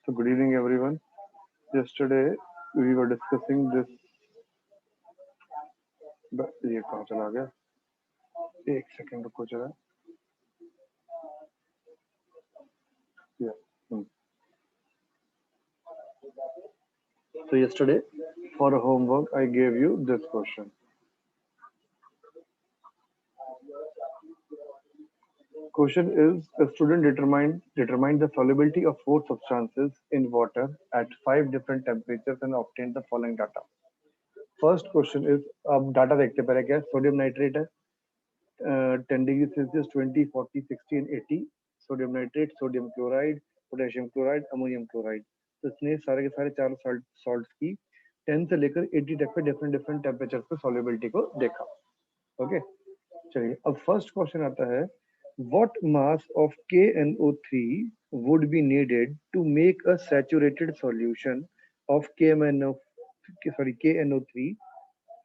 So good evening, everyone. Yesterday we were discussing this. ये कहाँ चला गया? एक सेकंड रुको जरा. Yeah. So yesterday, for a homework, I gave you this question. Question is: a student determined the solubility of 4 substances in water at 5 different temperatures and obtained the following data. First question is, अब data देखते पहले क्या है. Sodium nitrate है 10 degree Celsius 20, 40, 60 and 80. Sodium nitrate, sodium chloride, potassium chloride, ammonium chloride. तो इसने सारे के सारे चारों सॉल्ट्स की 10 से लेकर 80 तक पे डिफरेंट टेम्परेचर पे सॉल्युबिलिटी को देखा. ओके, चलिए अब फर्स्ट क्वेश्चन आता है. What mass of KNO3 would be needed to make a saturated solution of KNO3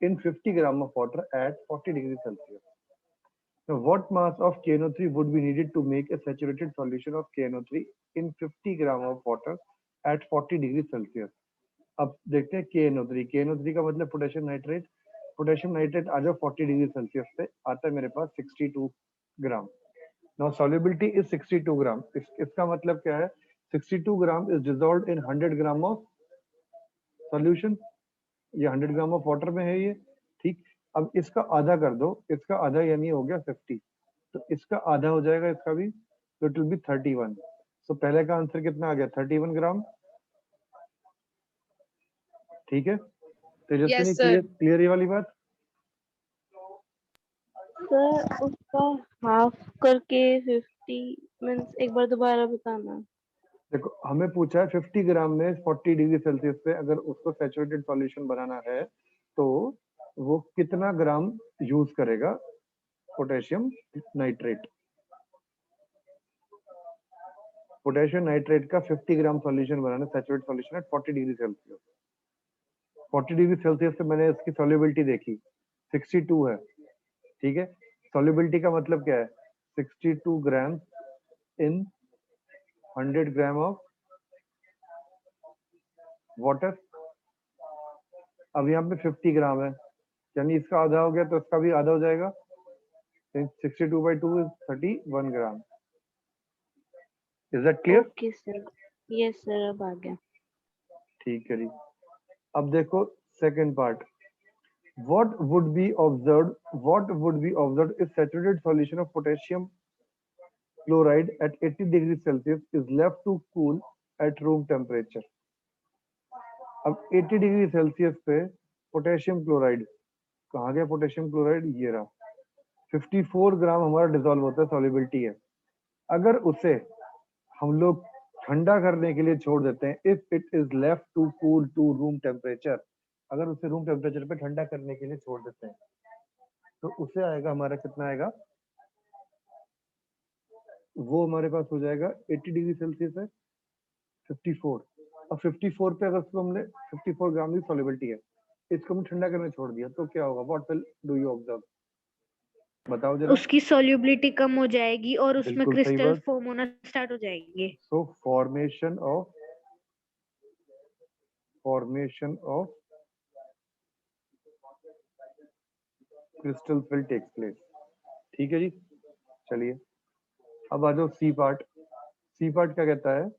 in 50 gram of water at 40 degrees Celsius? Now, what mass of KNO3 would be needed to make a saturated solution of KNO3 in 50 gram of water at 40 degrees Celsius? अब देखते हैं KNO3. KNO3 का मतलब potassium nitrate. Potassium nitrate आ जाओ 40 degree Celsius पे, आता है मेरे पास 62 ग्राम. Now solubility is 62 gram. इसका मतलब क्या है? 62 gram is dissolved in 100 gram of solution. ये 100 gram of water में है ये, ठीक. अब इसका आधा कर दो, इसका आधा यानी हो गया 50. तो इसका आधा हो जाएगा इसका भी, तो इट विल बी 31. तो पहले का आंसर कितना आ गया? 31 ग्राम. ठीक है, तेजस्विनी, क्लियर ये वाली बात? सर उसका हाफ करके 50 मींस एक बार दोबारा बताना. देखो, हमें पूछा है 50 ग्राम में 40 डिग्री सेल्सियस पे अगर उसको सैचुरेटेड सॉल्यूशन बनाना है तो वो कितना ग्राम यूज करेगा पोटेशियम नाइट्रेट. पोटेशियम नाइट्रेट का 50 ग्राम सॉल्यूशन बनाना, saturated solution at 40 degree Celsius. 40 degree Celsius से मैंने इसकी सॉल्युबिलिटी देखी 62 है. ठीक है, सॉल्युबिलिटी का मतलब क्या है? 62 ग्राम इन 100 ग्राम ऑफ वाटर. अब यहाँ पे 50 ग्राम है, यानी इसका आधा हो गया तो इसका भी आधा हो जाएगा. 62/2 is 31 gram. Is that clear? Okay sir. Yes sir, अब आ गया. ठीक है जी. अब देखो second part. What would be observed if saturated solution of potassium chloride at 80 degrees Celsius is left to cool at room temperature? अब 80 degree Celsius पे potassium chloride कहाँ गया? पोटेशियम क्लोराइड ये रहा. 54 ग्राम हमारा डिसॉल्व होता है, सॉल्युबिलिटी है. अगर उसे हम लोग ठंडा करने के लिए छोड़ देते हैं, if it is left to cool to room temperature, अगर उसे रूम टेम्परेचर पे ठंडा करने के लिए छोड़ देते हैं तो उसे आएगा हमारा कितना आएगा? वो हमारे पास हो जाएगा 80 डिग्री सेल्सियस है 54. अब 54 पे अगर उसको हमने 54 ग्राम की सॉल्युबिलिटी है, इसको हमने ठंडा करने छोड़ दिया तो क्या होगा? What will do you observe? बताओ जरा. उसकी सॉल्युबिलिटी कम हो जाएगी और उसमें बिल्कुल सही क्रिस्टल बात. फॉर्म होना स्टार्ट हो जाएंगे. So formation of crystals will take place. ठीक है जी. चलिए अब आ जाओ सी पार्ट. सी पार्ट क्या कहता है?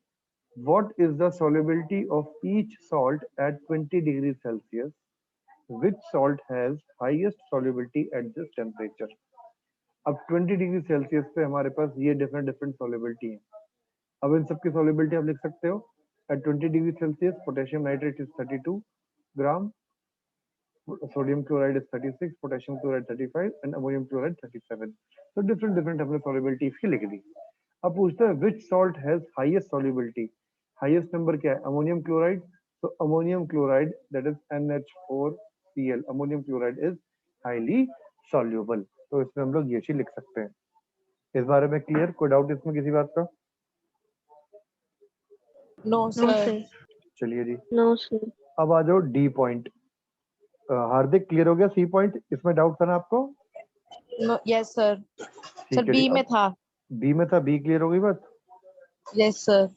What is the solubility of each salt at 20 degrees Celsius? Which salt has highest solubility at this temperature? अब 20 डिग्री सेल्सियस पे हमारे पास ये डिफरेंट सॉल्युबिलिटी है. अब इन सबकी सॉल्युबिलिटी आप लिख सकते हो. At 20 degree celsius potassium nitrate is 32 gram, sodium chloride is 36, potassium chloride 35 and ammonium chloride 37. तो डिफरेंट हमने सॉल्युबिलिटी इसकी लिख दी. अब पूछता है which salt has highest solubility. Highest number क्या है? Ammonium chloride. तो ammonium chloride that is NH4Cl. Ammonium chloride is highly soluble. तो इसमें हम लोग ये चीज लिख सकते हैं. इस बारे में क्लियर? कोई डाउट इसमें किसी बात का? No sir. चलिए जी. No sir. अब आ जाओ डी पॉइंट. हार्दिक क्लियर हो गया? सी पॉइंट इसमें डाउट था ना आपको? No yes sir. सर ठीक है बी जी. में था. बी में था. बी क्लियर हो गई बात? Yes sir.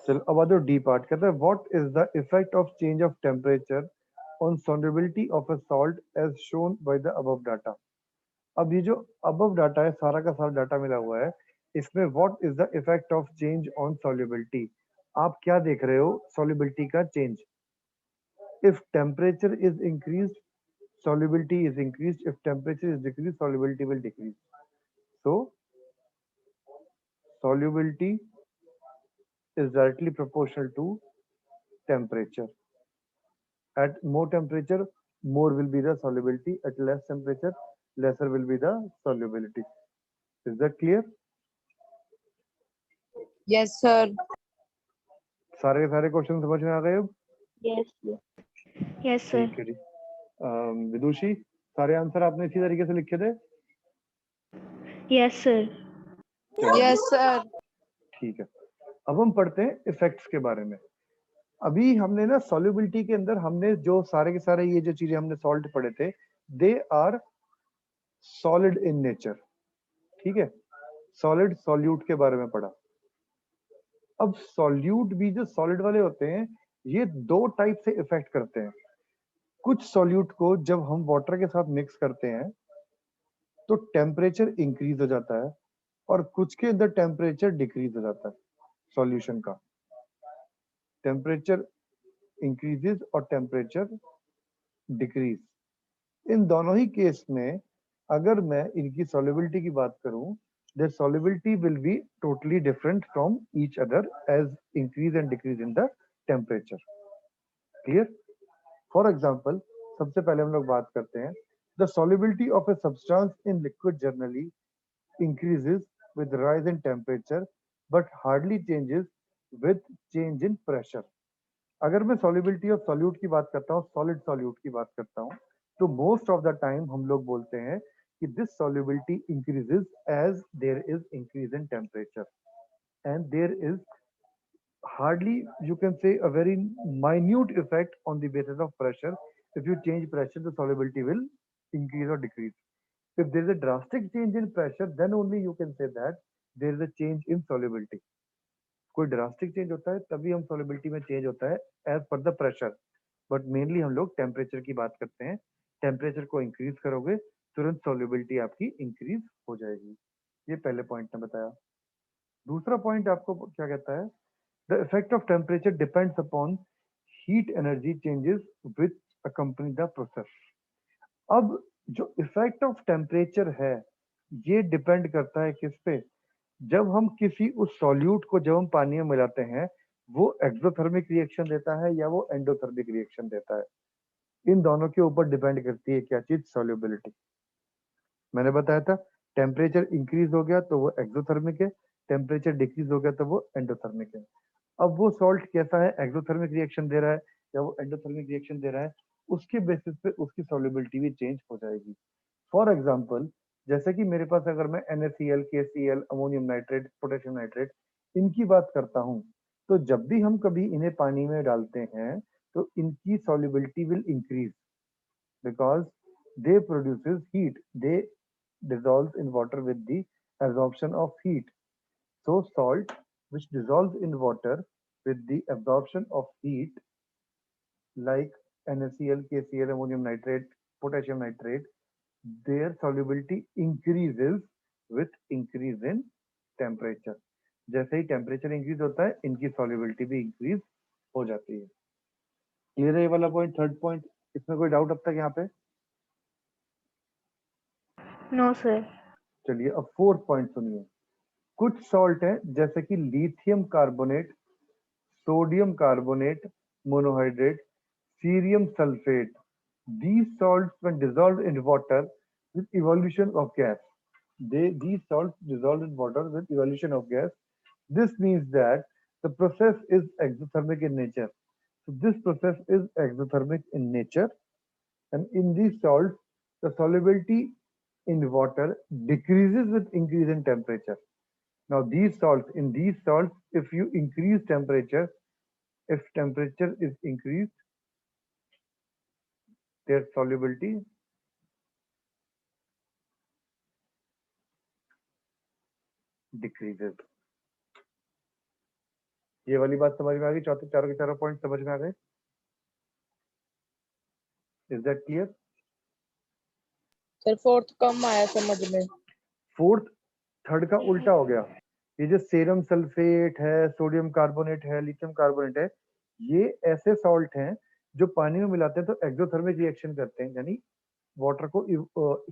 चलो अब आ जाओ डी पार्ट, कहता है what is the effect of change of temperature on solubility of a salt as shown by the above data. अब ये जो अबव डाटा है, सारा का सारा डाटा मिला हुआ है, इसमें what is the effect of change on solubility, आप क्या देख रहे हो solubility का change. If temperature is increased solubility is increased, if temperature is decreased solubility will decrease. So solubility is directly proportional to temperature. At more temperature, more will be the solubility. At less temperature, lesser will be the solubility. Is that clear? Yes, sir. सारे के सारे question समझ में आ गए अब? Yes, yes, sir. ठीक है जी। विदुषी, सारे आंसर आपने इसी तरीके से लिखे थे? Yes, sir. Yes, sir. ठीक है, अब हम पढ़ते हैं इफेक्ट्स के बारे में। अभी हमने ना सॉल्युबिलिटी के अंदर हमने जो सारे के सारे ये जो चीजें हमने सॉल्ट पढ़े थे, they are solid in nature. ठीक है, सॉलिड सॉल्यूट के बारे में पढ़ा। अब सॉल्यूट भी जो सॉलिड वाले होते हैं, ये दो टाइप से इफेक्ट करते हैं। कुछ सॉल्यूट को जब हम वाटर के साथ मिक्स करते हैं तो टेम्परेचर इंक्रीज हो जाता है, और कुछ के अंदर टेम्परेचर डिक्रीज हो जाता है। सॉल्यूशन का टेम्परेचर इंक्रीजेस और टेम्परेचर डिक्रीज। इन दोनों ही केस में अगर मैं इनकी सॉल्युबिलिटी की बात करूं, their solubility will be totally different from each other as increase and decrease in the temperature. Clear? For example, सबसे पहले हम लोग बात करते हैं, the solubility of a substance in liquid generally increases with rise in temperature but hardly changes with change in pressure. अगर मैं solubility of solute की बात करता हूँ, solid solute की बात करता हूँ, तो most of the time हम लोग बोलते हैं कि this solubility increases as there is increase in temperature, and there is hardly, you can say, a very minute effect on the basis of pressure. If you change pressure, the solubility will increase or decrease. If there is a drastic change in pressure, then only you can say that there is a change in solubility. कोई drastic change होता है तभी हम solubility में change होता है as per the pressure, but mainly हम लोग टेम्परेचर की बात करते हैं। टेम्परेचर को इंक्रीज करोगे तुरंत solubility आपकी इंक्रीज हो जाएगी। ये पहले पॉइंट ने बताया। दूसरा पॉइंट आपको क्या कहता है, the effect of temperature depends upon heat energy changes with accompany the process. अब जो इफेक्ट ऑफ टेम्परेचर है ये डिपेंड करता है किस पे, जब हम किसी उस सॉल्यूट को जब हम पानी में मिलाते हैं वो एक्सोथर्मिक रिएक्शन देता है या वो एंडोथर्मिक रिएक्शन देता है। इन दोनों के ऊपर डिपेंड करती है क्या चीज, सॉल्युबिलिटी। मैंने बताया था टेम्परेचर इंक्रीज हो गया तो वो एक्सोथर्मिक है, टेम्परेचर डिक्रीज हो गया तो वो एंडोथर्मिक है। अब वो सॉल्ट कैसा है, एक्सोथर्मिक रिएक्शन दे रहा है या वो एंडोथर्मिक रिएक्शन दे रहा है, उसके बेसिस पे उसकी सॉल्युबिलिटी भी चेंज हो जाएगी। फॉर एग्जाम्पल, जैसे कि मेरे पास अगर मैं NaCl, KCl, ammonium nitrate, potassium nitrate इनकी बात करता हूँ, तो जब भी हम कभी इन्हें पानी में डालते हैं तो इनकी solubility will increase because they produces heat, they dissolves in water with the absorption of heat. So salt which dissolves in water with the absorption of heat like NaCl, KCl, ammonium nitrate, potassium nitrate, their solubility increases with increase in temperature. जैसे ही temperature increase होता है इनकी solubility भी increase हो जाती है। Clear है ये वाला पॉइंट, थर्ड पॉइंट? इसमें कोई डाउट अब तक यहाँ पे? No, sir. चलिए अब फोर्थ पॉइंट सुनिए। कुछ सॉल्ट है जैसे कि lithium carbonate, sodium carbonate monohydrate, cerium sulphate, these salts when dissolved in water with evolution of gas, these salts dissolved in water with evolution of gas. This means that the process is exothermic in nature. So this process is exothermic in nature, and in these salts the solubility in water decreases with increase in temperature. Now these salts, in these salts, if you increase temperature, if temperature is increased, their solubility decreases. ये वाली बात समझ में आ गई? चौथे चारों के चारों पॉइंट समझ में आ गए? Is that clear? Sir fourth कम आया समझ में। फोर्थ थर्ड का उल्टा हो गया। ये जो सीरम सल्फेट है, सोडियम कार्बोनेट है, लिथियम कार्बोनेट है, ये ऐसे सॉल्ट हैं जो पानी में मिलाते हैं तो एक्सोथर्मिक रिएक्शन करते हैं, यानी वाटर को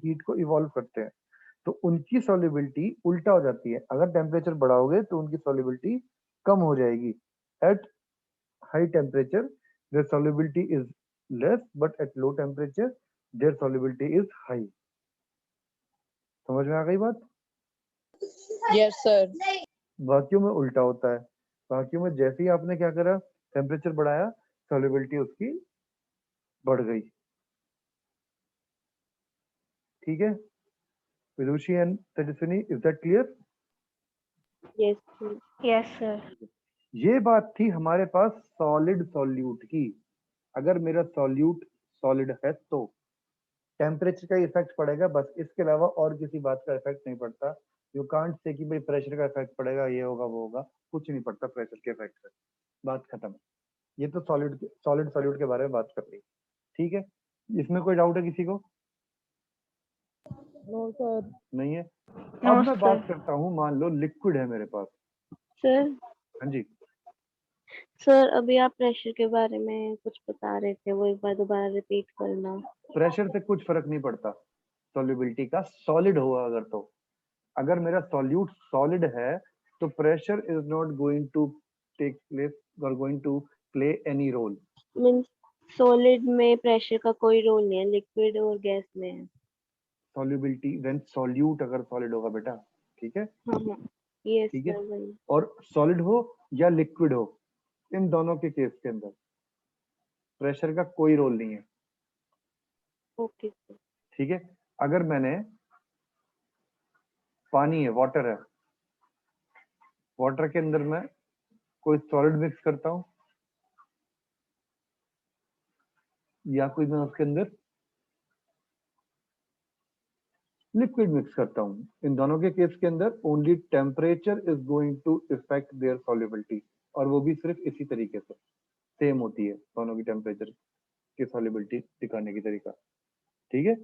हीट को इवॉल्व करते हैं, तो उनकी सॉल्युबिलिटी उल्टा हो जाती है। अगर टेम्परेचर बढ़ाओगे तो उनकी सॉल्युबिलिटी कम हो जाएगी। At high temperature their solubility is less, but at low temperature their solubility is high. समझ में आ गई बात? Yes sir. बाकियों में उल्टा होता है। बाकियों में जैसे ही आपने क्या करा, टेम्परेचर बढ़ाया, सॉल्युबिलिटी उसकी बढ़ गई। ठीक है Vidushi and Tejaswini, is that clear? Yes sir. ये बात थी हमारे पास सॉलिड सॉल्यूट की। अगर मेरा सॉल्यूट सॉलिड है तो टेम्परेचर का इफेक्ट पड़ेगा, बस इसके अलावा और किसी बात का इफेक्ट नहीं पड़ता। यू कांट से कि भाई प्रेशर का इफेक्ट पड़ेगा, ये होगा वो होगा, कुछ नहीं पड़ता प्रेशर के इफेक्ट से। बात खत्म। ये तो सॉलिड सॉल्यूट के बारे में बात कर रही। ठीक है, इसमें कोई डाउट है किसी को? No sir. नहीं है। नो अब मैं सर। बात करता हूँ, मान लो लिक्विड है मेरे पास। सर हाँ जी, सर अभी आप प्रेशर के बारे में कुछ बता रहे थे, वो एक बार दोबारा रिपीट करना। प्रेशर से कुछ फर्क नहीं पड़ता सॉल्युबिलिटी का, सॉलिड होगा अगर तो। अगर मेरा सॉल्यूट सॉलिड है तो pressure is not going to take place और going to play any role. Means solid में प्रेशर का कोई रोल नहीं है, लिक्विड और गैस में है। सॉल्युबिलिटी व्हेन सॉल्यूट अगर सॉलिड होगा बेटा, ठीक है? हाँ हाँ यस ठीक है, सर वही। और सॉलिड हो या लिक्विड हो, इन दोनों के केस के अंदर प्रेशर का कोई रोल नहीं है। Okay sir. ठीक है, अगर मैंने पानी है, वाटर है, वाटर के अंदर मैं कोई सॉलिड मिक्स करता हूँ या कोई मैं उसके अंदर लिक्विड मिक्स करता हूँ, इन दोनों के केस के अंदर only temperature is going to effect their solubility, और वो भी सिर्फ इसी तरीके से सेम होती है दोनों की टेम्परेचर की सॉल्युबिलिटी दिखाने की तरीका। ठीक है,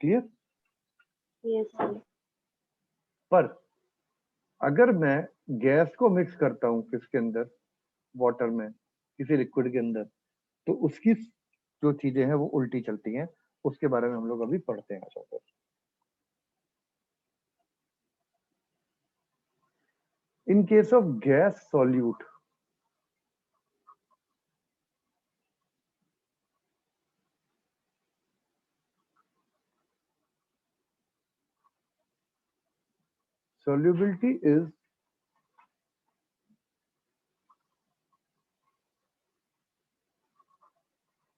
क्लियर? Yes sir. पर अगर मैं गैस को मिक्स करता हूँ किसके अंदर, वाटर में, किसी लिक्विड के अंदर, तो उसकी जो चीजें हैं वो उल्टी चलती हैं। उसके बारे में हम लोग अभी पढ़ते हैं। अच्छा, in case of gas solute, solubility is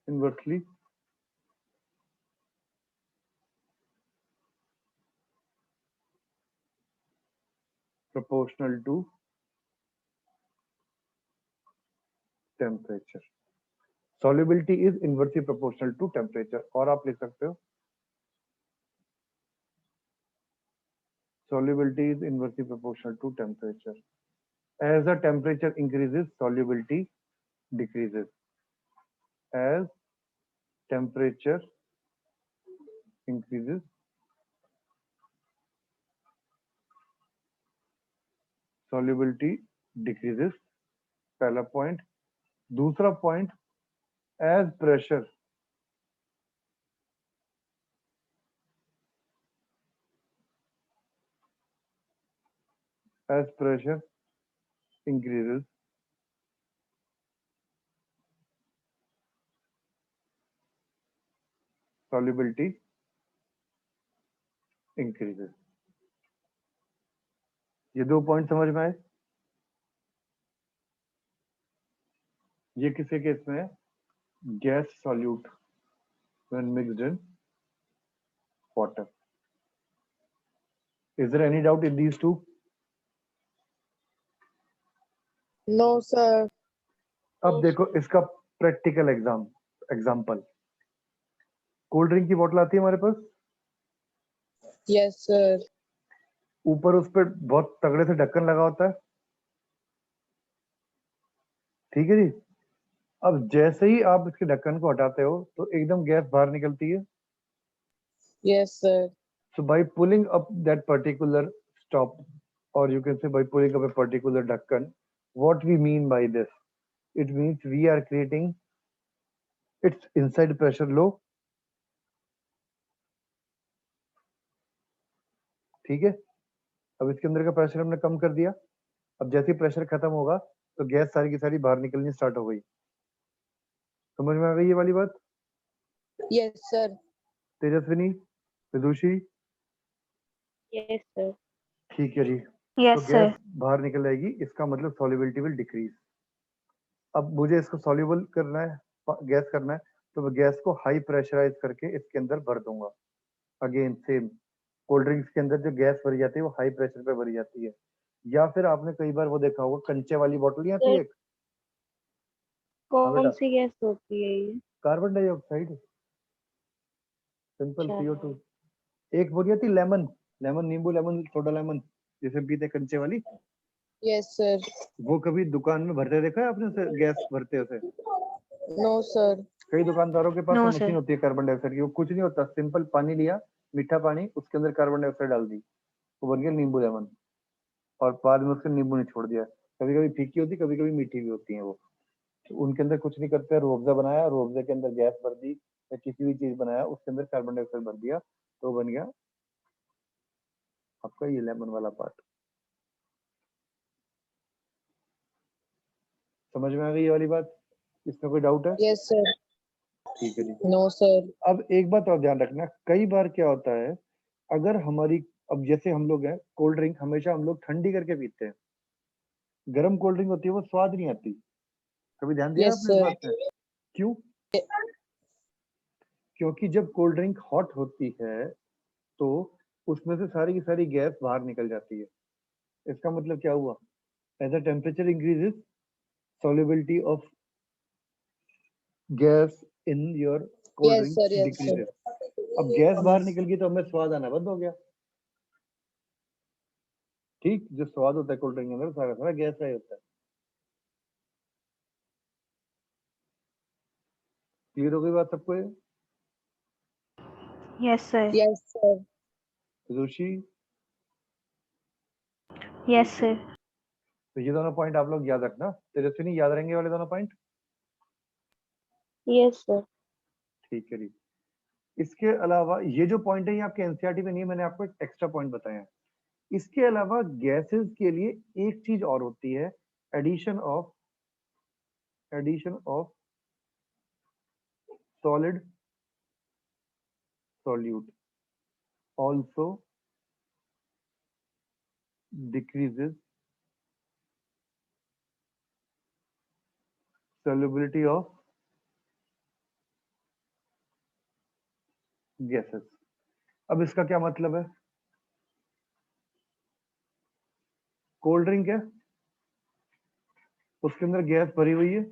inversely proportional to temperature. Solubility is inversely proportional to temperature, और आप लिख सकते हो solubility is inversely proportional to temperature. As the temperature increases, solubility decreases. As temperature increases, solubility decreases. पहला point. दूसरा point, as pressure increases, solubility increases. ये दो point समझ में आए? ये किसी केस में gas solute when mixed in water. Is there any doubt in these two? No sir. अब देखो इसका प्रैक्टिकल एग्जाम्पल। कोल्ड ड्रिंक की बोतल आती है हमारे पास, यस सर। ऊपर उस पर बहुत तगड़े से ढक्कन लगा होता है, ठीक है जी। अब जैसे ही आप इसके ढक्कन को हटाते हो तो एकदम गैस बाहर निकलती है। Yes, sir. So by pulling up that particular stop, or you can say by pulling up a particular ढक्कन, what we mean by this? It means we are creating its inside pressure low. ठीक है, अब इसके अंदर का pressure हमने कम कर दिया। अब जैसे ही प्रेशर खत्म होगा तो गैस सारी की सारी बाहर निकलनी स्टार्ट हो गई। समझ में आ गई ये वाली बात? Yes, sir. तेजस्विनी, विदुषी, यस सर। ठीक है जी। यस तो सर। गैस बाहर निकल जाएगी, इसका मतलब सॉल्युबिलिटी विल डिक्रीज। अब मुझे इसको सॉल्युबल करना है, गैस करना है, तो मैं गैस को हाई प्रेशराइज करके इसके अंदर भर दूंगा। अगेन सेम, कोल्ड ड्रिंक्स के अंदर जो गैस भरी जाती है वो हाई प्रेशर पे भरी जाती है। या फिर आपने कई बार वो देखा होगा, कंचे वाली बोतल नहीं आती है एक, कौन बेटा, सी गैस होती है ये? कार्बन डाइऑक्साइड, सिंपल अच्छा। CO2। एक वो नहीं आती लेमन, लेमन नींबू, लेमन सोडा, लेमन जैसे पीते कंचे वाली, Yes, sir. वो कभी दुकान में भरते देखा है आपने उसे, गैस भरते उसे? No, sir. कई दुकानदारों के पास नो वो सर। मशीन होती है कार्बन डाइऑक्साइड की। वो कुछ नहीं होता, सिंपल पानी लिया, मीठा पानी, उसके अंदर कार्बन डाइऑक्साइड डाल दी, वो बन गया नींबू लेमन, और बाद में उसके नींबू नहीं छोड़ दिया। कभी कभी फीकी होती, कभी कभी मीठी भी होती है वो। तो उनके अंदर कुछ नहीं करते, रूअफ़ज़ा बनाया, रूअफ़ज़े के अंदर गैस भर दी, या किसी भी चीज बनाया उसके अंदर कार्बन डाइऑक्साइड भर दिया, तो बन गया आपका ये लेमन वाला पार्ट। समझ में आ गई ये वाली बात? इसमें कोई डाउट है? Yes, sir. ठीक है जी। No, sir. अब एक बात और ध्यान रखना, कई बार क्या होता है, अगर हमारी, अब जैसे हम लोग हैं, कोल्ड ड्रिंक हमेशा हम लोग ठंडी करके पीते हैं। गर्म कोल्ड ड्रिंक होती है वो स्वाद नहीं आती। कभी ध्यान दिया Yes, आपने इस sir. बात पे? क्यों? क्योंकि जब कोल्ड ड्रिंक हॉट होती है तो उसमें से सारी की सारी गैस बाहर निकल जाती है। इसका मतलब क्या हुआ? As the temperature increases, solubility of gas in your cold Yes, drink sir. Yes, sir. decreases. अब गैस बाहर Yes. निकल गई तो हमें स्वाद आना बंद हो गया। ठीक, जो स्वाद होता है कोल्ड ड्रिंक के अंदर सारा सारा गैस का ही होता है। क्लियर हो गई बात सबको? ये yes sir. Yes, sir. Joshi, yes ठीक है। सर। तो ये दोनों पॉइंट आप लोग याद रखना, तेजस्विनी याद रहेंगे वाले दोनों पॉइंट? Yes sir. ठीक है जी। इसके अलावा ये जो पॉइंट है ये आपके एनसीईआरटी में नहीं है, मैंने आपको एक एक्स्ट्रा पॉइंट बताया है। इसके अलावा गैसेस के लिए एक चीज और होती है, addition of solid solute also decreases solubility of gases। अब इसका क्या मतलब है? कोल्ड ड्रिंक है, उसके अंदर गैस भरी हुई है।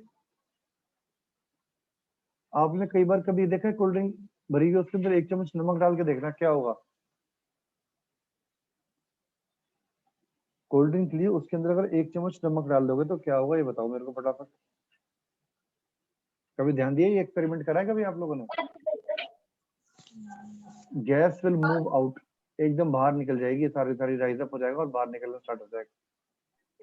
आपने कई बार कभी देखा है कोल्ड ड्रिंक भरी हुई, उसके अंदर एक चम्मच नमक डाल के देखना क्या होगा। कोल्ड ड्रिंक लिए, उसके अंदर अगर एक चम्मच नमक डाल दोगे तो क्या होगा, ये बताओ मेरे को फटाफट। कभी ध्यान दिया, ये एक्सपेरिमेंट करा है कभी आप लोगों ने? गैस विल मूव आउट, एकदम बाहर निकल जाएगी, सारी सारी राइज अप हो जाएगा और बाहर निकलना स्टार्ट हो जाएगा।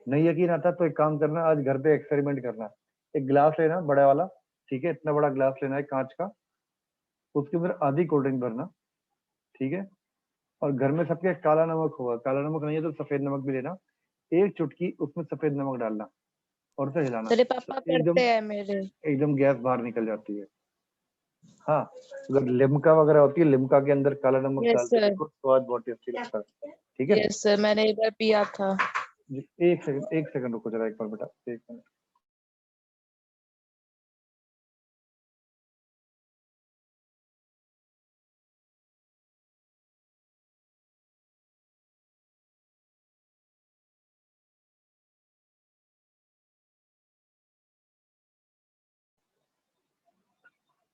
नहीं यकीन आता तो एक काम करना, आज घर पे एक्सपेरिमेंट करना। एक गिलास लेना बड़ा वाला, ठीक है, इतना बड़ा गिलास लेना है कांच का, उसके अंदर आधी कोल्ड ड्रिंक भरना, ठीक है, और घर में सबके काला नमक होगा, काला नमक नहीं है तो सफेद नमक भी लेना, एक चुटकी उसमें सफेद नमक डालना और उसे हिलाना, मेरे तो पापा एकदम करते हैं मेरे। एकदम गैस बाहर निकल जाती है। हाँ, अगर लिम्का वगैरह होती है, लिम्का के अंदर काला नमक Yes, डाल के sir. देखो, स्वाद बहुत टेस्टी लगता है। ठीक है Yes, sir. मैंने एक बार पिया था। जी, एक सेकंड रुको जरा, एक बार बेटा, एक मिनट।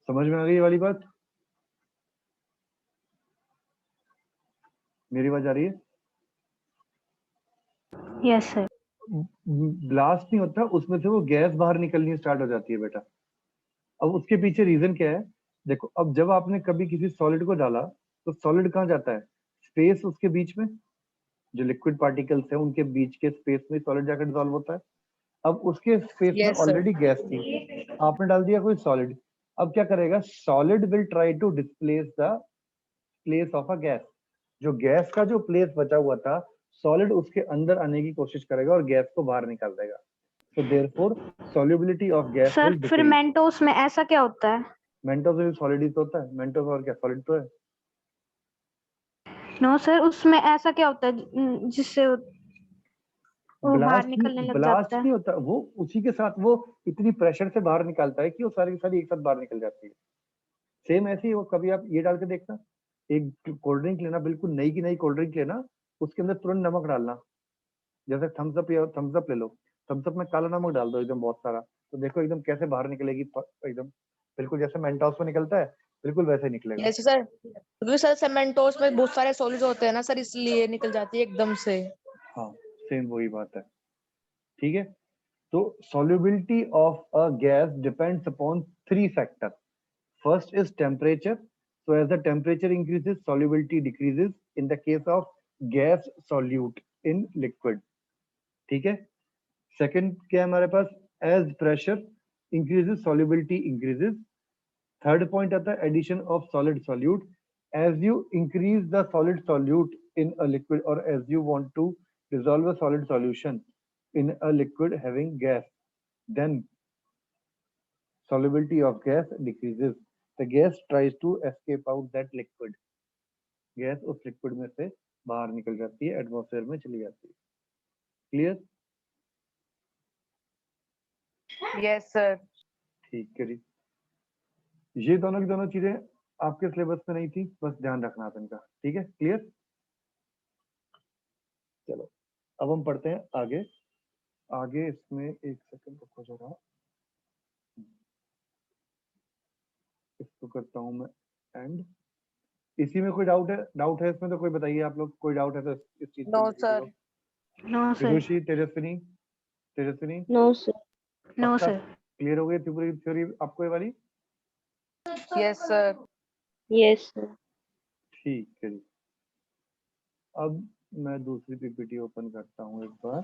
समझ में आ गई ये वाली बात? मेरी आवाज आ रही है? Yes sir. ब्लास्ट नहीं होता, उसमें से वो गैस बाहर निकलनी स्टार्ट हो जाती है बेटा। अब उसके पीछे रीजन क्या है? देखो, अब जब आपने कभी किसी सॉलिड को डाला तो सॉलिड कहाँ जाता है? स्पेस उसके बीच में, जो लिक्विड पार्टिकल्स है उनके बीच के स्पेस में सॉलिड जाकर डिसॉल्व होता है। अब उसके स्पेस में Yes, sir. ऑलरेडी गैस थी, आपने डाल दिया कोई सॉलिड। अब क्या करेगा? Solid will try to displace the place of a gas. जो गैस का जो प्लेस बचा हुआ था, सॉलिड उसके अंदर आने की कोशिश करेगा और गैस को बाहर निकाल देगा। So therefore, solubility of gas sir will फिर decrease. मेंटोस में ऐसा क्या होता है? मेंटोस में सॉलिड ही तो होता है, मेंटोस और क्या सॉलिड तो है। नो सर, उसमें ऐसा क्या होता है जिससे वो बाहर निकलने लग ब्लास्ट जाता है? नहीं होता, वो उसी के साथ वो इतनी प्रेशर से बाहर निकालता है कि वो सारी की सारी एक साथ बाहर निकल जाती है। सेम ऐसे ही वो, कभी आप ये डाल के देखना, एक कोल्ड ड्रिंक लेना, बिल्कुल नई की नई कोल्ड ड्रिंक लेना, उसके अंदर तुरंत नमक डालना। जैसे थम्स अप, या थम्स अप ले लो, थम्स अप में काला नमक डाल दो एकदम बहुत सारा, तो देखो एकदम कैसे बाहर निकलेगी, एकदम बिल्कुल जैसे मेंटोस में निकलता है, बिल्कुल वैसे ही निकलेगा। Yes, sir. क्योंकि सर सेमेंटोस में बहुत सारे सॉलिड्स होते हैं ना सर, इसलिए निकल जाती है एकदम से। हाँ, सेम वही बात है। ठीक है, तो solubility of a gas depends upon three factors. First is temperature. So as the temperature increases, solubility decreases in the case of gas solute in liquid. ठीक है। Second क्या है हमारे पास? As pressure increases, solubility increases. Third point आता है addition of solid solute. As you increase the solid solute in a liquid, or as you want to dissolve a solid solution in a liquid having gas, then solubility of gas decreases. The gas tries to escape out that liquid. Gas उस liquid में से बाहर निकल जाती है, atmosphere में चली जाती है। क्लियर? Yes, sir. ठीक है जी। ये दोनों की दोनों चीजें आपके सिलेबस में नहीं थी, बस ध्यान रखना आप इनका। ठीक है, क्लियर? चलो अब हम पढ़ते हैं आगे। आगे इसमें एक सेकंड रुको जरा, इसको करता हूं मैं एंड। इसी में कोई डाउट है इसमें तो कोई बताइए, आप लोग कोई डाउट है तो इस चीज पे No, किसी sir. को। No sir. Vidushi, Tejaswini, Tejaswini, no sir. No पक्का सर। क्लियर हो गई पूरी थ्योरी आपको ये वाली? Yes, sir. Yes sir. ठीक है जी। अब मैं दूसरी पीपीटी ओपन करता हूँ एक बार।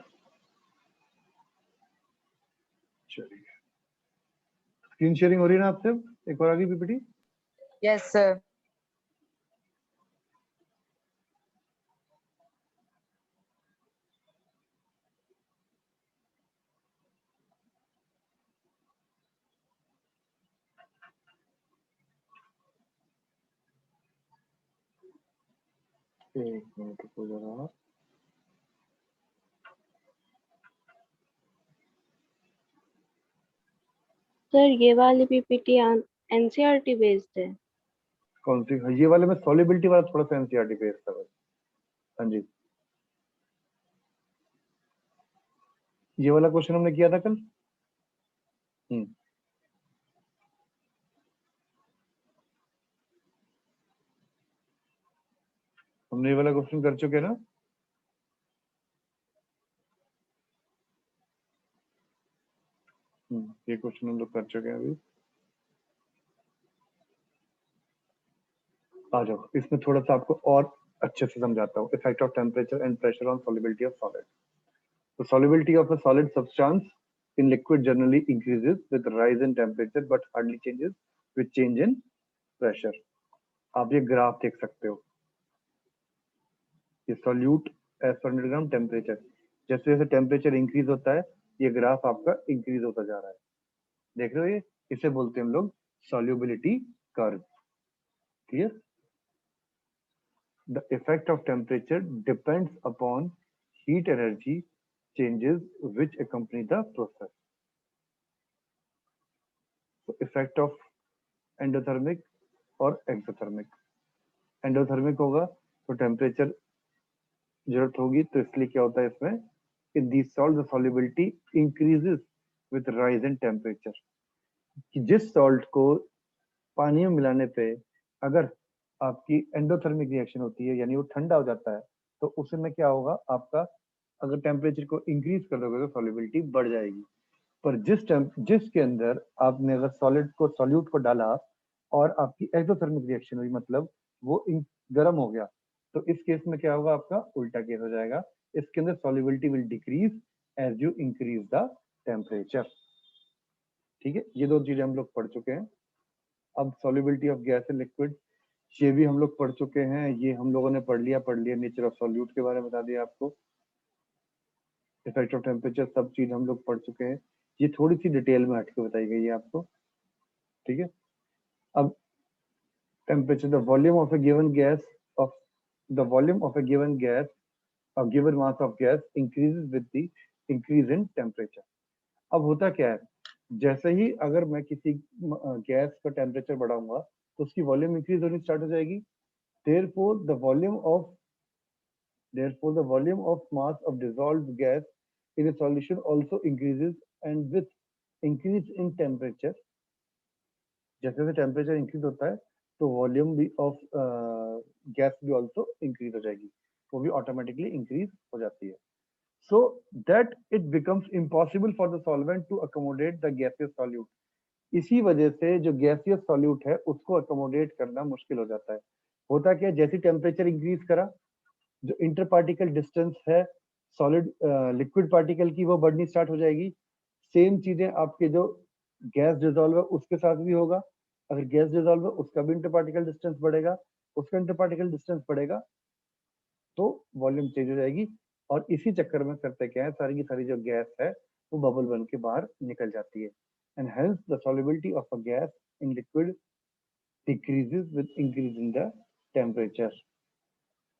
चलिए, स्क्रीन शेयरिंग हो रही है ना आपसे? एक बार आ गई पीपीटी? Yes, sir. एक मिनट रुको जरा। सर ये वाली पीपीटी एनसीईआरटी बेस्ड है। कौन सी? ये वाले में सॉलिबिलिटी वाला थोड़ा सा एनसीईआरटी बेस्ड था बस। हाँ जी, ये वाला क्वेश्चन हमने किया था कल। हमने ये वाला क्वेश्चन कर चुके हैं ना? ये क्वेश्चन हम लोग कर चुके हैं अभी। आ जाओ, इसमें थोड़ा सा आपको और अच्छे से समझाता हूँ। Effect of temperature and pressure on solubility of solid. तो solubility of a solid substance in liquid generally increases with rise in temperature but hardly changes with change in pressure. आप ये ग्राफ देख सकते हो, ये solute as per 100 gram temperature, जैसे जैसे temperature increase होता है ये ग्राफ आपका इंक्रीज होता जा रहा है। देख रहे हो? ये इसे बोलते हैं हम लोग solubility curve. Clear? The effect of temperature depends upon heat energy changes which accompany the process. So effect of endothermic और एक्सोथर्मिक। एंडोथर्मिक होगा तो टेम्परेचर जरूरत होगी, तो इसलिए क्या होता है इसमें, in this salt the solubility increases with rise in temperature. कि जिस सॉल्ट को पानी में मिलाने पे अगर आपकी एंडोथर्मिक रिएक्शन होती है, यानी वो ठंडा हो जाता है, तो उसमें क्या होगा, आपका अगर टेम्परेचर को इंक्रीज कर दोगे तो सॉल्युबिलिटी बढ़ जाएगी। पर जिसके अंदर आपने अगर सॉलिड को सॉल्यूट को डाला और आपकी एक्सोथर्मिक रिएक्शन हुई, मतलब वो गर्म हो गया, तो इस केस में क्या होगा, आपका उल्टा केस हो जाएगा। इसके अंदर solubility will decrease as you increase the temperature. ठीक है, ये दो चीजें हम लोग पढ़ चुके हैं। अब solubility of gas in liquid, ये भी हम लोग पढ़ चुके हैं। ये हम लोगों ने पढ़ लिया नेचर ऑफ सॉल्यूट के बारे में बता दिया आपको, इफेक्ट ऑफ टेम्परेचर, सब चीज हम लोग पढ़ चुके हैं। ये थोड़ी सी डिटेल में हट के बताई गई है आपको। ठीक है, अब temperature, the volume of a given gas or given mass of gas increases with the increase in temperature। अब होता क्या है, जैसे ही अगर मैं किसी गैस का टेम्परेचर बढ़ाऊंगा तो उसकी वॉल्यूम इंक्रीज होनी स्टार्ट हो जाएगी। therefore the volume of mass of dissolved gas in a solution also increases, and with increase in temperature, जैसे जैसे टेम्परेचर इंक्रीज होता है तो वॉल्यूम भी ऑफ गैस भी ऑल्सो इंक्रीज हो जाएगी, वो भी ऑटोमेटिकली इंक्रीज हो जाती है। so that it becomes impossible for the solvent to accommodate the gaseous solute। इसी वजह से जो गैसियस सॉल्यूट है उसको अकोमोडेट करना मुश्किल हो जाता है। होता क्या है, जैसे टेम्परेचर इंक्रीज करा, जो इंटर पार्टिकल डिस्टेंस है सॉलिड लिक्विड पार्टिकल की वो बढ़नी स्टार्ट हो जाएगी। सेम चीजें आपके जो गैस डिजोल्व है उसके साथ भी होगा। अगर गैस डिजोल्व है उसका भी इंटर पार्टिकल डिस्टेंस बढ़ेगा, उसका इंटर पार्टिकल डिस्टेंस बढ़ेगा तो वॉल्यूम चेंज हो जाएगी। और इसी चक्कर में करते क्या है, सारी की सारी जो गैस है वो बबल बन के बाहर निकल जाती है। And hence the solubility of a gas in liquid decreases with increase in the temperature.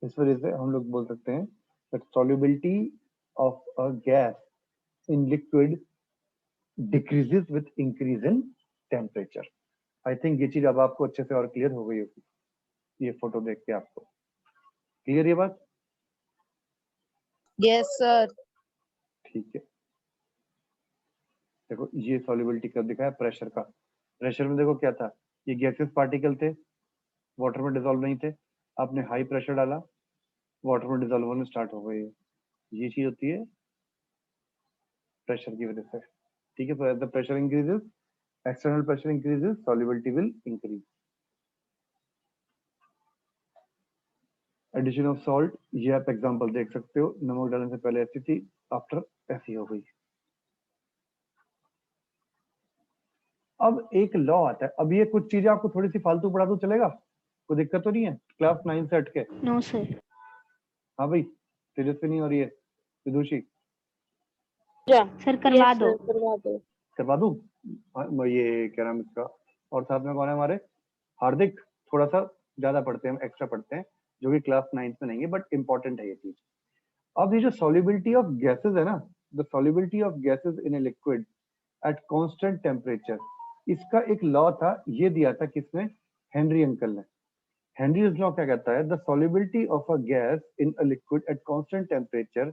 इस वजह से हम लोग बोल सकते हैं that solubility of a gas in liquid decreases with increase in temperature। I think ये चीज अब आपको अच्छे से और क्लियर हो गई होगी, ये फोटो देख के आपको क्लियर ये बात। Yes sir. ठीक है, देखो ये सॉल्युबिलिटी कब दिखाया, प्रेशर का। प्रेशर में देखो क्या था, ये गैसेस पार्टिकल थे, वाटर में डिसॉल्व नहीं थे। आपने हाई प्रेशर डाला, वाटर में डिसॉल्व होने स्टार्ट हो गई। ये चीज होती है प्रेशर की वजह से। ठीक है, so as the pressure increases, external pressure increases, solubility will increase। Addition of salt, ये आप एग्जांपल देख सकते हो, नमक डालने से पहले ऐसी थी, आफ्टर ऐसी हो गई। अब एक लॉ आता है, अब ये कुछ चीजें आपको थोड़ी सी फालतू पढ़ा दूं चलेगा, कोई दिक्कत तो नहीं है क्लास 9 से हट के? No sir. हाँ भाई, तेजस्वी नहीं हो रही है, विदुषी सर करवा दो। करवा दूं? ये क्या नाम इसका, और साथ में कौन है हमारे, हार्दिक। थोड़ा सा ज्यादा पढ़ते हैं, एक्स्ट्रा पढ़ते हैं, जो कि क्लास 9 में नहीं है बट इंपॉर्टेंट है ये चीज। अब ये जो सॉल्युबिलिटी ऑफ गैसेस है ना, the solubility of gases in a liquid at constant temperature, इसका एक लॉ था, ये दिया था किसने, हेनरी अंकल ने। हेनरीज लॉ क्या कहता है, the solubility of a gas in a liquid at constant temperature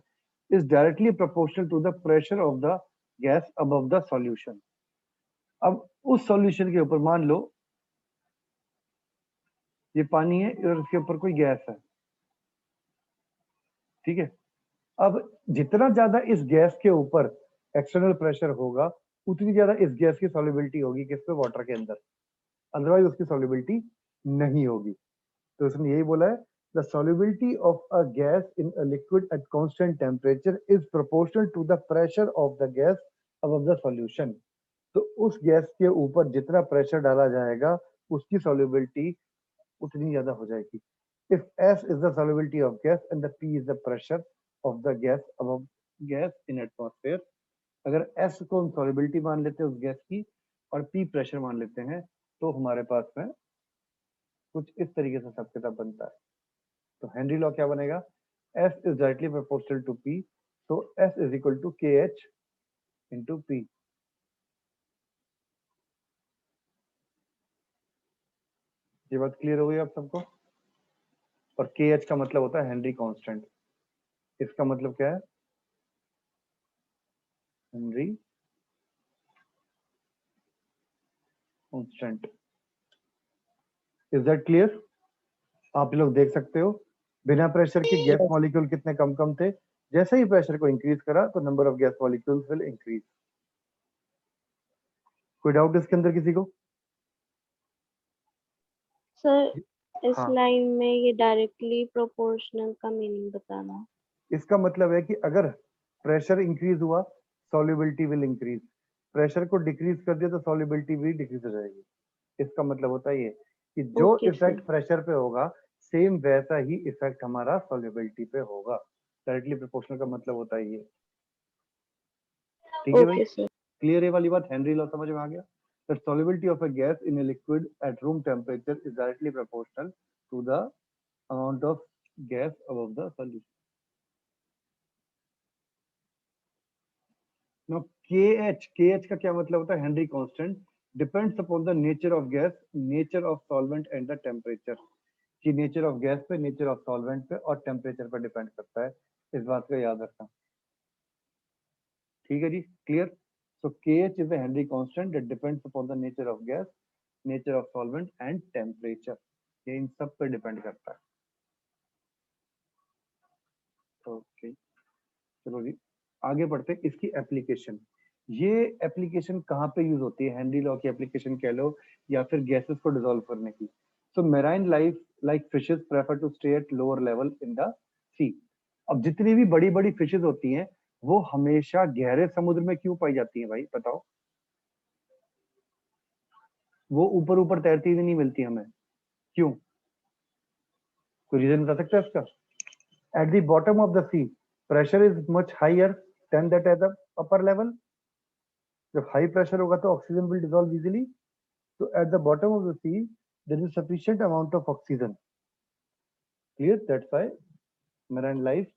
is directly proportional to the pressure of the gas above the solution. अब उस सॉल्यूशन के ऊपर मान लो ये पानी है और उसके ऊपर कोई गैस है, ठीक है। अब जितना ज्यादा इस गैस के ऊपर एक्सटर्नल प्रेशर होगा उतनी ज्यादा इस गैस की सॉल्युबिलिटी होगी किस पे, वाटर के अंदर, अदरवाइज उसकी सॉल्युबिलिटी नहीं होगी। तो उसने यही बोला है, the solubility of a gas in a liquid at constant temperature is proportional to the pressure of the gas above the solution. तो उस गैस के ऊपर जितना प्रेशर डाला जाएगा उसकी सॉल्युबिलिटी उतनी ज्यादा हो जाएगी। If S is the solubility of gas and the P is the pressure of the gas above gas in atmosphere, अगर S को हम solubility मान लेते हैं उस गैस की और P प्रेशर मान लेते हैं तो हमारे पास में कुछ इस तरीके से सब किताब बनता है। तो हेनरी लॉ क्या बनेगा, S is directly proportional to P, so S is equal to KH into P। ये बात क्लियर हो गई आप सबको? और KH का मतलब होता है हेनरी कांस्टेंट। इसका मतलब क्या है, Henry constant. Is that clear? आप लोग देख सकते हो बिना प्रेशर के गैस मॉलिक्यूल कितने कम कम थे, जैसे ही प्रेशर को इंक्रीज करा तो number of gas molecules will increase. कोई डाउट इसके अंदर किसी को? सर इस हाँ, लाइन में ये डायरेक्टली प्रोपोर्शनल का मीनिंग बताना। इसका मतलब है कि अगर प्रेशर इंक्रीज हुआ सॉल्युबिलिटी विल इंक्रीज, प्रेशर को डिक्रीज कर दिया तो सॉल्युबिलिटी भी डिक्रीज हो जाएगी। इसका मतलब होता है ये कि जो ओके सर। इफेक्ट प्रेशर पे होगा सेम वैसा ही इफेक्ट हमारा सॉल्युबिलिटी पे होगा। डायरेक्टली प्रोपोर्शनल का मतलब होता है ये। ठीक है भाई, ओके सर। क्लियर है वाली बात? हेनरी लॉ समझ में आ गया? That solubility of a gas in a liquid at room temperature is directly proportional to the amount of gas above the solution. Now KH का क्या मतलब होता है? Henry constant depends upon the nature of gas, nature of solvent and the temperature. कि nature of gas पे, nature of solvent पे और temperature पर डिपेंड करता है। इस बात को याद रखना। ठीक है जी, clear? So KH is a Henry constant that depends upon the nature of gas, nature of solvent and temperature. ये इन सब पे डिपेंड करता है। ओके, चलो जी आगे बढ़ते हैं। इसकी एप्लीकेशन, ये एप्लीकेशन कहाँ पे यूज होती है? हेनरी लॉ की एप्लीकेशन कह लो या फिर गैसेस को डिसॉल्व करने की। So marine life like fishes prefer to stay at lower level in the sea. अब जितनी भी बड़ी बड़ी फिशेस होती हैं वो हमेशा गहरे समुद्र में क्यों पाई जाती हैं भाई बताओ? वो ऊपर ऊपर तैरती हुई नहीं मिलती हमें, क्यों? कोई रीजन बता सकते हैं इसका? At the bottom of the sea pressure is much higher than that at the upper level. जब हाई प्रेशर होगा तो oxygen will dissolve easily. So at the bottom of the sea, there is sufficient amount of oxygen. Clear? That's why marine life,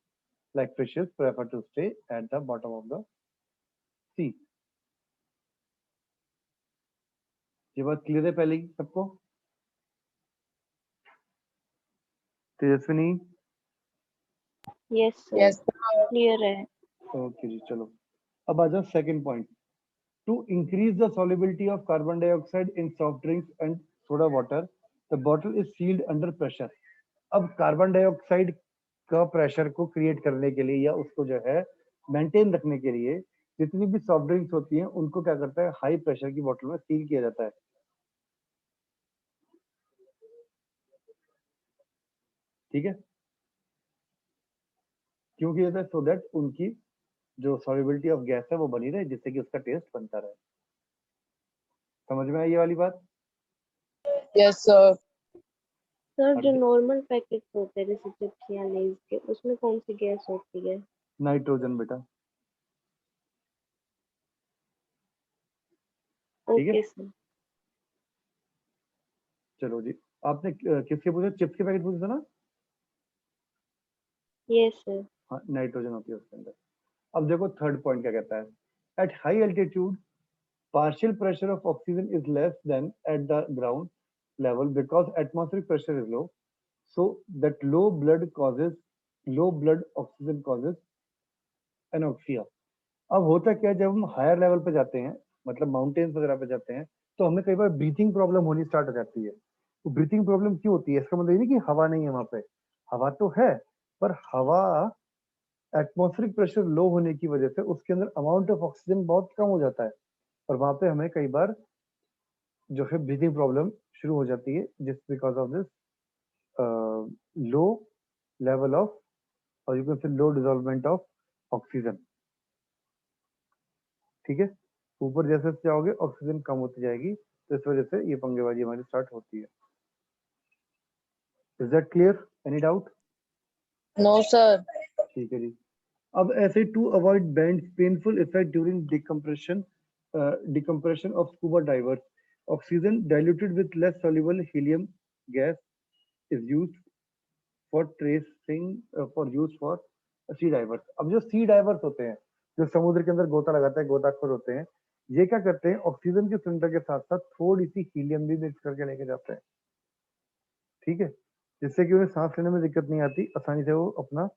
like fishes, prefer to stay at the bottom of the sea. ये बात clear है पहले ही सबको? Tejaswini? Yes sir, Yes. Clear है। Okay जी, चलो अब आ जाओ second point. To increase the solubility of carbon dioxide in soft drinks and soda water, the bottle is sealed under pressure. अब कार्बन डाइऑक्साइड का प्रेशर को क्रिएट करने के लिए या उसको जो है मेंटेन रखने के लिए जितनी भी सॉफ्ट ड्रिंक्स होती हैं उनको क्या करता है? हाई प्रेशर की बोतल में सील किया जाता है। ठीक है, क्यों किया जाता है? सो दैट उनकी जो सॉल्युबिलिटी ऑफ गैस है वो बनी रहे, जिससे कि उसका टेस्ट बनता रहे। समझ में आई ये वाली बात? Yes, sir. सर जो नॉर्मल पैकेट होते हैं जैसे चिप्स या लेज के, उसमें कौन सी गैस होती है? नाइट्रोजन बेटा। ठीक है, ओके सर। चलो जी, आपने किसके पूछा? चिप्स के पैकेट पूछा था ना? Yes sir. हाँ, नाइट्रोजन होती है उसके अंदर। अब देखो थर्ड पॉइंट क्या कहता है। At high altitude partial pressure of oxygen is less than at the ground level because atmospheric pressure is low. So that low blood oxygen causes anoxia. अब होता क्या है, जब हम हायर लेवल पे जाते हैं, मतलब माउंटेन्स वगैरह पे जाते हैं, तो हमें कई बार ब्रीथिंग प्रॉब्लम होनी स्टार्ट हो जाती है। तो ब्रीथिंग प्रॉब्लम क्यों होती है? इसका मतलब ये नहीं कि हवा नहीं है वहां पे, हवा तो है, पर हवा एटमॉस्फेरिक प्रेशर लो होने की वजह से उसके अंदर अमाउंट ऑफ ऑक्सीजन बहुत कम हो जाता है, और वहां पे हमें कई बार जो है ब्रीथिंग प्रॉब्लम शुरू हो जाती है, जिस because of this low level of, और you can say low डिसॉल्वमेंट of oxygen. ठीक है, ऊपर जैसे जैसे जाओगे ऑक्सीजन कम होती जाएगी, तो इस वजह से ये पंगेबाजी हमारी स्टार्ट होती है। Is that clear? Any doubt? No, sir. ठीक है जी। अब ऐसे to avoid bends painful effect during decompression of scuba divers, oxygen diluted with less soluble helium gas is used for tracing for use for sea divers. अब जो सी diverse होते हैं, जो समुद्र के अंदर गोता लगाते हैं, गोताखोर होते हैं, ये क्या करते हैं? ऑक्सीजन के सिलेंडर के साथ साथ थोड़ी सी हीलियम भी मिक्स करके लेके जाते हैं। ठीक है, जिससे कि उन्हें सांस लेने में दिक्कत नहीं आती, आसानी से वो अपना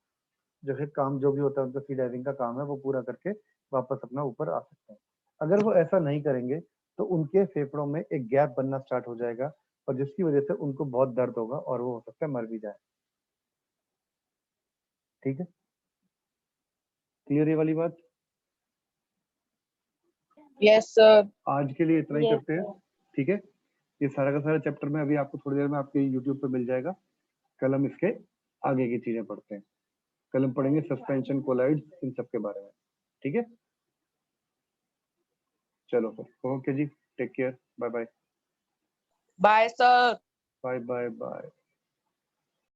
जो है काम जो भी होता है उनका सी डाइविंग का काम है वो पूरा करके वापस अपना ऊपर आ सकते हैं। अगर वो ऐसा नहीं करेंगे तो उनके फेफड़ों में एक गैप बनना स्टार्ट हो जाएगा, और जिसकी वजह से उनको बहुत दर्द होगा और वो हो सकता है मर भी जाए। ठीक है, क्लियर है वाली बात? Yes sir. आज के लिए इतना ही Yes, करते हैं, ठीक है? ये सारा का सारा चैप्टर में अभी आपको थोड़ी देर में आपके YouTube पे मिल जाएगा। कल हम इसके आगे की चीजें पढ़ते हैं। कल हम पढ़ेंगे सस्पेंशन, कोलाइड्स, इन सब के बारे में, ठीक है? चलो फिर, ओके जी, take care, bye bye. Bye sir. Bye bye bye.